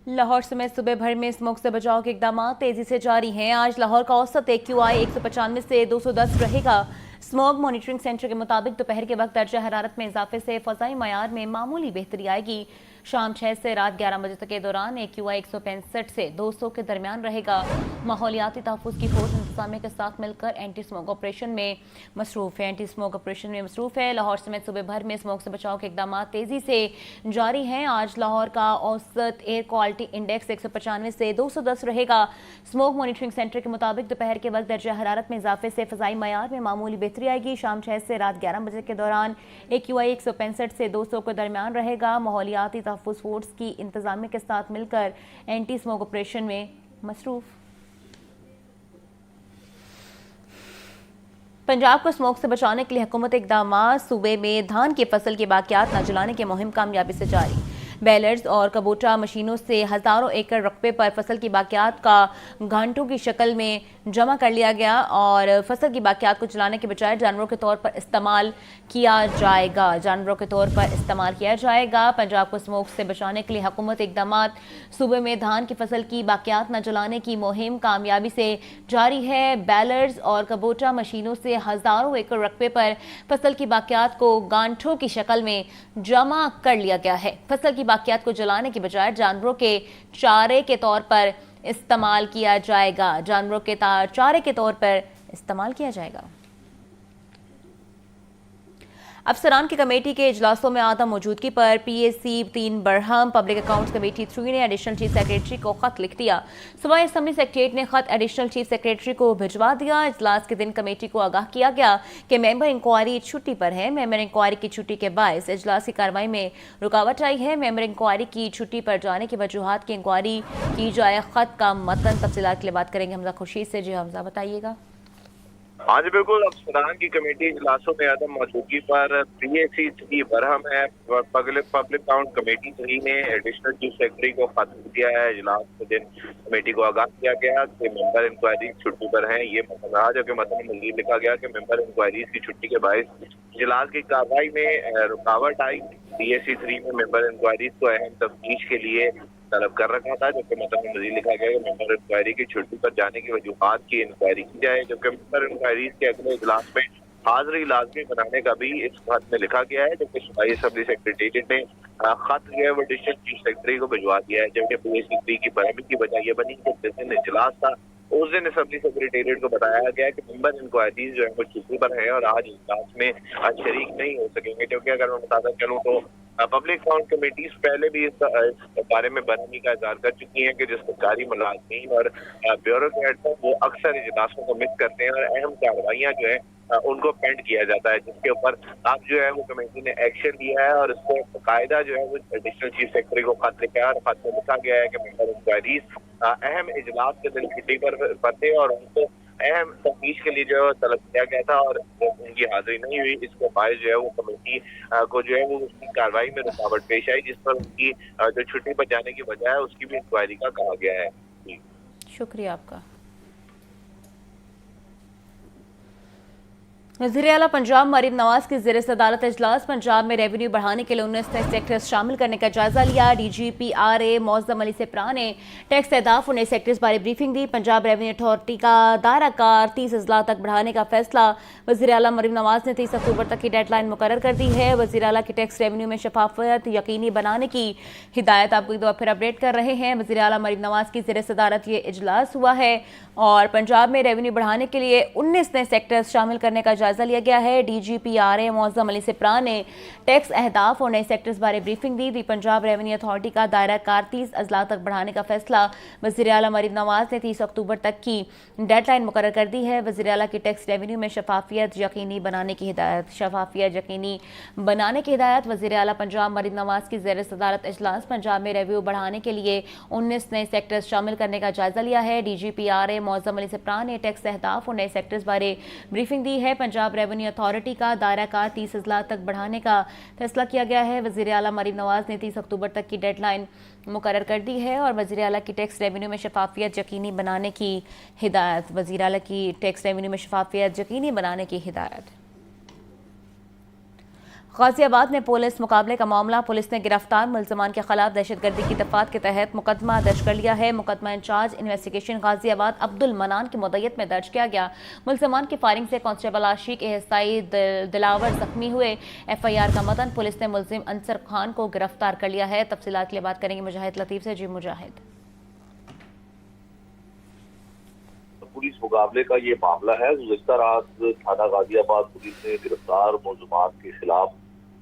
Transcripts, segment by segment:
लाहौर समेत सूबे भर में स्मोक से बचाव के इकदाम तेजी से जारी हैं। आज लाहौर का औसत AQI 195 से 210 रहेगा। स्मोक मॉनिटरिंग सेंटर के मुताबिक दोपहर के वक्त दर्जा हरारत में इजाफे से फ़ज़ाई मयार में मामूली बेहतरी आएगी। शाम 6 से रात 11 बजे तक के दौरान AQI 165 से 200 के दरमियान रहेगा। माहौलियाती तहफ़्फ़ुज़ की फ़ोर्स इंतज़ामिया के साथ मिलकर एंटी स्मोक ऑपरेशन में मसरूफ़ है। लाहौर समेत सूबे भर में स्मोक से बचाव के इकदाम तेज़ी से जारी हैं। आज लाहौर का औसत एयर क्वालिटी इंडेक्स 195 से 210 रहेगा। स्मोक मॉनिटरिंग सेंटर के मुताबिक दोपहर के वक्त दर्जा हरारत में इजाफे से फ़ज़ाई मयार में मामूली बेहतरी आएगी। शाम 6 से रात 11 बजे के दौरान AQI 165 से 200 के दरमियान रहेगा। माहौलियाती तहफ़्फ़ुज़ फोर्स की इंतज़ामिया के साथ मिलकर एंटी स्मोक ऑपरेशन में मसरूफ़। पंजाब को स्मोक से बचाने के लिए हुकूमत इक़दाम। सूबे में धान की फसल की बाक़ियात न जलाने की मुहिम कामयाबी से जारी। बेलर्स और कबूटा मशीनों से हज़ारों एकड़ रकबे पर फसल की बाक़ियात का घंटों की शक्ल में जमा कर लिया गया और फसल की बाक़ियात को जलाने के बजाय जानवरों के तौर पर इस्तेमाल किया जाएगा। पंजाब को स्मोक से बचाने के लिए हुकूमत इक़दाम। सूबे में धान की फसल की बाक़ियात न जलाने की मुहिम कामयाबी से जारी है। बेलर्स और कबूटा मशीनों से हज़ारों एकड़ रकबे पर फसल की बाक़ियात को गांठों की शक्ल में जमा कर लिया गया है। फसल की बाक़ियात को जलाने के बजाय जानवरों के चारे के तौर पर इस्तेमाल किया जाएगा। अफसरान की कमेटी के इजलासों में आदम मौजूदगी पर PAC 3 Barham public accounts committee 3 ने एडिशनल चीफ सेक्रेटरी को खत लिख दिया। सूबाई असम्बली सेक्रेटरीट ने खत एडिशनल चीफ सेक्रेटरी को भिजवा दिया। इजलास के दिन कमेटी को आगाह किया गया कि मेंबर इंक्वायरी छुट्टी पर है। मेंबर इंक्वायरी की छुट्टी के बायस इजलास की कार्रवाई में रुकावट आई है। मेंबर इंक्वायरी की छुट्टी पर जाने की वजूहात की इंक्वायरी की जाए। खत का मतन तफसीलात के लिए बात करेंगे हमजा खुर्शीद से। जी हमजा, बताइएगा। हाँ जी बिल्कुल, अफसरान की कमेटी इजलासों में आदम मौजूदगी पर PAC 3 बरहम है पब्लिक अकाउंट कमेटी 3 ने एडिशनल चीफ सेक्रेटरी को खत दिया है। इजलास के दिन कमेटी को आगाह किया गया कि मेंबर इंक्वायरी छुट्टी पर हैं। ये मतलब रहा, जो कि मतलब में मज़ीद लिखा गया कि मेंबर इंक्वायरी की छुट्टी के बायस इजलास की कार्रवाई में रुकावट आई। PAC 3 में मेंबर इंक्वायरी को अहम तफ्तीश के लिए तलब कर रखा था, जबकि मतलब में मज़ीद लिखा गया कि मेंबर इंक्वायरी की छुट्टी पर जाने की वजूहात की इंक्वायरी की जाए। जबकि मेंबर इंक्वायरी के अगले इजलास में हाजिरी लाजमी बनाने का भी इस खत में लिखा गया है। जबकि सूबाई असम्बली सेक्रेटेरिएट ने खत जो है वो एडिशनल चीफ सेक्रेटरी को भिजवा दिया है। जबकि PAC 3 की बरहमी की वजह यह बनी कि जिस दिन इजलास था उस दिन असम्बली सेक्रेटेरिएट को बताया गया कि मेंबर इंक्वायरी जो है वो छुट्टी पर है और आज इजलास में शरीक नहीं हो सकेंगे। क्योंकि अगर मैं बताता चलूँ तो पब्लिक अकाउंट कमेटीज पहले भी इस बारे में बरहमी का इजहार कर चुकी हैं कि जो सरकारी मुलाजमीन और ब्यूरोक्रेट्स हैं वो अक्सर इजलासों को मिस करते हैं और अहम कार्रवाइयाँ जो है उनको पेंड किया जाता है, जिसके ऊपर अब जो है वो कमेटी ने एक्शन लिया है और इसको बाकायदा जो है वो एडिशनल चीफ सेक्रेटरी को खत लिखा है और खत में लिखा गया है कि मेंबर इंक्वायरीज अहम इजलास के दिन छुट्टी पर थे और उनको अहम तफ्तीश के लिए जो है तलब किया गया था और उनकी हाजिरी नहीं हुई। इसके बायस जो है वो कमेटी को जो है वो उसकी कार्रवाई में रुकावट पेश आई, जिस पर उनकी जो छुट्टी पर जाने की वजह है उसकी भी इंक्वायरी का कहा गया है। शुक्रिया आपका। वज़ीर आला पंजाब मरीम नवाज की ज़ेर सदारत इजलास। पंजाब में रेवेन्यू बढ़ाने के लिए 19 नए सेक्टर्स शामिल करने का जायजा लिया। DGP RA मौज़म अली सिप्रा ने टैक्स अहदाफ और नए सेक्टर्स बारे ब्रीफिंग दी। पंजाब रेवेन्यू अथॉरिटी का दायरा कार 30 अजला तक बढ़ाने का फैसला वज़ीर आला मरीम नवाज ने 30 अक्टूबर तक की डेडलाइन मुकर्रर कर दी है। वज़ीर आला की टैक्स रेवेन्यू में शफाफियत यकीनी बनाने की हिदायत आपको एक दफ़ा फिर अपडेट कर रहे हैं। वज़ीर आला मरीम नवाज की ज़ेर सदारत ये इजलास हुआ है और पंजाब में रेवेन्यू बढ़ाने के लिए 19 नए सेक्टर्स शामिल करने का जायजा लिया गया है। DGP RA मौज़म अली सिप्रा ने टैक्स अहदाफ और नए सेक्टर्स बारे ब्रीफिंग दी। पंजाब रेवेन्यू अथॉरिटी का दायरा कार 30 अजला तक बढ़ाने का फैसला वज़ीर आला मरीम नवाज ने 30 अक्टूबर तक की डेडलाइन मुकर्रर कर दी है। वज़ीर आला की टैक्स रेवेन्यू में शफाफियत यकीनी बनाने की हिदायत वज़ीर आला पंजाब मरीम नवाज की ज़ेर सदारत इजलास। पंजाब में रेवेन्यू बढ़ाने के लिए 19 नए सेक्टर्स शामिल करने का जायजा लिया है। DGP RA मौज़म अली सिप्रा ने टैक्स अहदाफ और नए सेक्टर्स बारे ब्रीफिंग दी है। पंजाब रेवेन्यू अथॉरिटी का दायरा कार 30 अजला तक बढ़ाने का फैसला किया गया है। वज़ीर आला मरीम नवाज ने 30 अक्टूबर तक की डेडलाइन मुकर्रर कर दी है और वज़ीर आला की टैक्स रेवेन्यू में शफाफियत यकीनी बनाने की हिदायत वज़ीर आला की टैक्स रेवेन्यू में शफाफियत यकीनी बनाने की हिदायत। غازی آباد میں پولیس مقابلے کا معاملہ، پولیس نے گرفتار ملزمان کے خلاف دہشت گردی کی دفعات کے تحت مقدمہ درج کر لیا ہے۔ مقدمہ انچارج انویسٹیگیشن غازی آباد عبد المنان کی مدعیت میں درج کیا گیا۔ ملزمان کی فائرنگ سے کانسٹیبل عاشق احسائی دلاور زخمی ہوئے۔ ایف آئی آر کا متن، پولیس نے ملزم انصر خان کو گرفتار کر لیا ہے۔ تفصیلات کے لیے بات کریں گے مجاہد لطیف سے۔ جی مجاہد، پولیس مقابلے کا یہ معاملہ ہے۔ گزشتہ رات تھانہ غازی آباد پولیس نے گرفتار ملزمان کے خلاف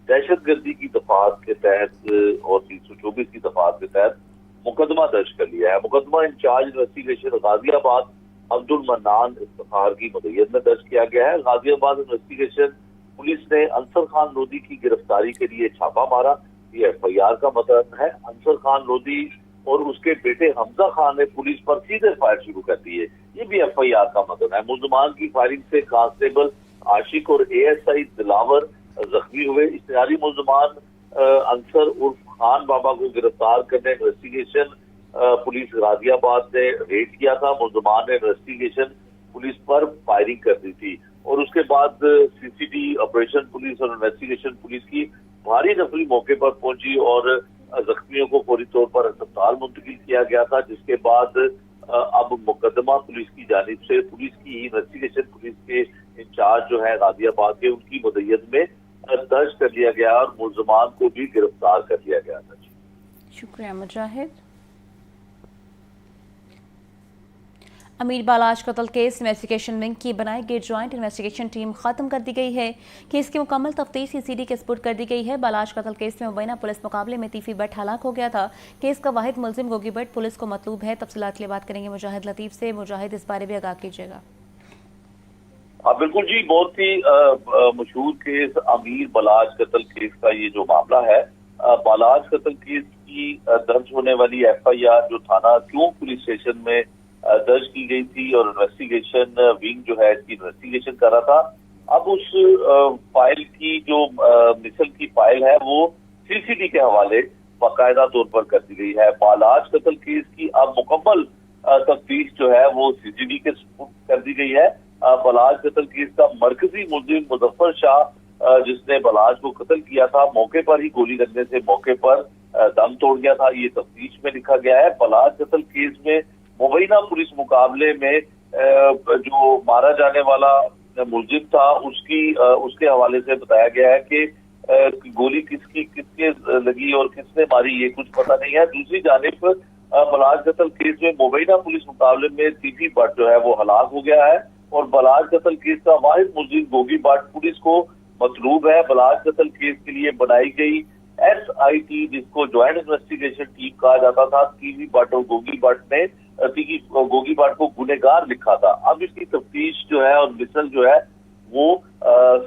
دہشت گردی کی دفعات کے تحت اور 324 کی دفعات کے تحت مقدمہ درج کر لیا ہے۔ مقدمہ انچارج انویسٹیگیشن غازی آباد عبد المنان افتخار کی مدعیت میں درج کیا گیا ہے۔ غازی آباد انویسٹیگیشن پولیس نے انصر خان لودھی کی گرفتاری کے لیے چھاپا مارا۔ یہ ایف آئی آر کا متن ہے۔ انصر خان لودھی اور اس کے بیٹے حمزہ خان نے پولیس پر سیدھے فائر شروع کر دیے۔ یہ بھی ایف آئی آر کا متن ہے۔ ملزمان کی فائرنگ سے کانسٹیبل عاشق اور اے ایس آئی دلاور زخمی ہوئے۔ اشتہاری ملزمان انصر عرف خان بابا کو گرفتار کرنے انویسٹیگیشن پولیس غازی آباد نے ریڈ کیا تھا۔ ملزمان نے انویسٹیگیشن پولیس پر فائرنگ کر دی تھی اور اس کے بعد سی سی ٹی آپریشن پولیس اور انویسٹیگیشن پولیس کی بھاری نفری موقع پر پہنچی اور زخمیوں کو فوری طور پر اسپتال منتقل کیا گیا تھا، جس کے بعد اب مقدمہ پولیس کی جانب سے پولیس کی انویسٹیگیشن پولیس کے انچارج جو ہے غازی آباد کے، ان کی مدعیت میں درج کر لیا گیا اور ملزمان کو بھی گرفتار کر لیا گیا تھا۔ شکریہ مجاہد۔ امیر بالاج قتل کیس انویسٹیگیشن ونگ کی بنائی گئی جوائنٹ انویسٹیگیشن ٹیم ختم کر دی گئی ہے۔ کیس کی مکمل تفتیش سی سی ڈی کے سپرد کر دی گئی ہے۔ بالاج قتل کیس میں مبینہ پولیس مقابلے میں تیفی بٹ ہلاک ہو گیا تھا۔ کیس کا واحد ملزم گوگی بٹ پولیس کو مطلوب ہے۔ تفصیلات کے لیے بات کریں گے مجاہد لطیف سے۔ مجاہد، اس بارے بھی آگاہ کیجیے گا۔ بالکل جی، بہت ہی مشہور کیس امیر بالاج قتل کیس کا یہ جو معاملہ ہے۔ بالاج قتل کیس کی درج ہونے والی ایف آئی آر جو تھانہ کیوں پولیس اسٹیشن میں درج کی گئی تھی اور انویسٹیگیشن ونگ جو ہے اس کی انویسٹیگیشن کر رہا تھا، اب اس فائل کی جو مثل کی فائل ہے وہ سی سی ٹی کے حوالے باقاعدہ طور پر کر دی گئی ہے۔ بالاج قتل کیس کی اب مکمل تفتیش جو ہے وہ سی سی ٹی کے سپرد کر دی گئی ہے۔ بالاج قتل کیس کا مرکزی ملزم مظفر شاہ جس نے بالاج کو قتل کیا تھا، موقع پر ہی گولی لگنے سے موقع پر دم توڑ گیا تھا، یہ تفتیش میں لکھا گیا ہے۔ بالاج قتل کیس میں مبینہ پولیس مقابلے میں جو مارا جانے والا ملزم تھا اس کے حوالے سے بتایا گیا ہے کہ گولی کس کے لگی اور کس نے ماری یہ کچھ پتہ نہیں ہے۔ دوسری جانب بالاج قتل کیس میں مبینہ پولیس مقابلے میں تیفی بٹ جو ہے وہ ہلاک ہو گیا ہے اور بالاج قتل کیس کا واحد ملزم گوگی بٹ پولیس کو مطلوب ہے۔ بالاج قتل کیس کے لیے بنائی گئی ایس آئی ٹی جس کو جوائنٹ انویسٹیگیشن ٹیم کہا جاتا تھا، تیفی بٹ اور گوگی بٹ نے گوگی بٹ کو گنہگار لکھا تھا۔ اب اس کی تفتیش جو ہے اور مثل جو ہے وہ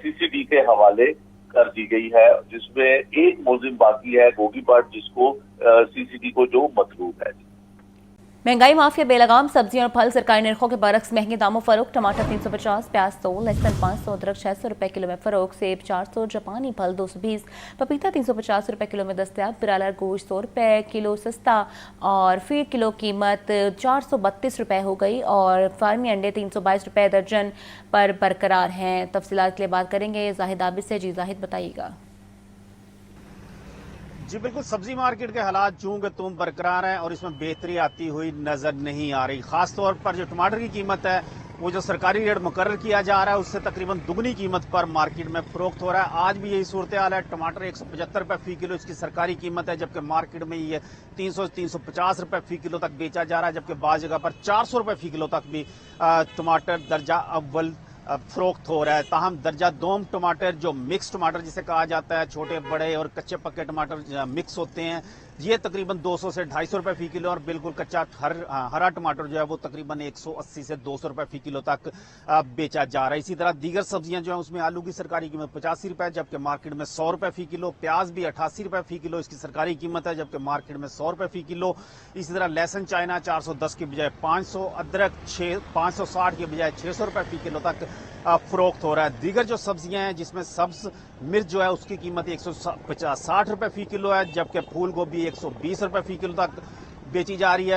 سی سی ڈی کے حوالے کر دی گئی ہے، جس میں ایک ملزم باقی ہے گوگی بٹ جس کو سی سی ڈی کو جو مطلوب ہے۔ مہنگائی معافیا بے لگام، سبزیاں اور پھل سرکاری نرخوں کے برعکس مہنگے داموں فروخت۔ ٹماٹر 350، پیاز 100، لہسن 500، ادرک 600 روپے کلو میں فروخت، سیب 400، جاپانی پھل 220، پپیتا 350 روپے کلو میں دستیاب، برالر گوشت 100 روپے کلو سستا اور فی کلو قیمت 432 روپے ہو گئی اور فارمی انڈے 322 روپے درجن پر برقرار ہیں۔ تفصیلات کے لیے بات کریں گے زاہد عابد سے۔ جی زاہد، بتائیے گا۔ جی بالکل، سبزی مارکیٹ کے حالات چونکہ تم برقرار ہیں اور اس میں بہتری آتی ہوئی نظر نہیں آ رہی۔ خاص طور پر جو ٹماٹر کی قیمت ہے وہ جو سرکاری ریٹ مقرر کیا جا رہا ہے اس سے تقریباً دگنی قیمت پر مارکیٹ میں فروخت ہو رہا ہے۔ آج بھی یہی صورتحال ہے۔ ٹماٹر 175 روپے فی کلو اس کی سرکاری قیمت ہے، جبکہ مارکیٹ میں یہ 300-350 روپے فی کلو تک بیچا جا رہا ہے، جبکہ بعض جگہ پر 400 روپے فی کلو تک بھی ٹماٹر درجہ اول فروخت ہو رہا ہے۔ تاہم درجہ دوم ٹماٹر جو مکس ٹماٹر جسے کہا جاتا ہے، چھوٹے بڑے اور کچے پکے ٹماٹر مکس ہوتے ہیں، یہ تقریباً 200 سے 250 روپے فی کلو اور بالکل کچا ہرا ٹماٹر جو ہے وہ تقریباً 180 سے 200 روپے فی کلو تک بیچا جا رہا ہے۔ اسی طرح دیگر سبزیاں جو ہیں اس میں آلو کی سرکاری قیمت 85 روپے جبکہ مارکیٹ میں 100 روپے فی کلو، پیاز بھی 88 روپے فی کلو اس کی سرکاری قیمت ہے جبکہ مارکیٹ میں 100 روپے فی کلو۔ اسی طرح لہسن چائنا 410 کی بجائے 500، ادرک 560 کی بجائے 600 روپے فی کلو تک فروخت ہو رہا ہے۔ دیگر جو سبزیاں ہیں جس میں سبز مرچ جو ہے اس کی قیمت 160 روپے فی کلو ہے جبکہ پھول گوبھی 120 روپے فی کلو تک بیچی جا رہی ہے۔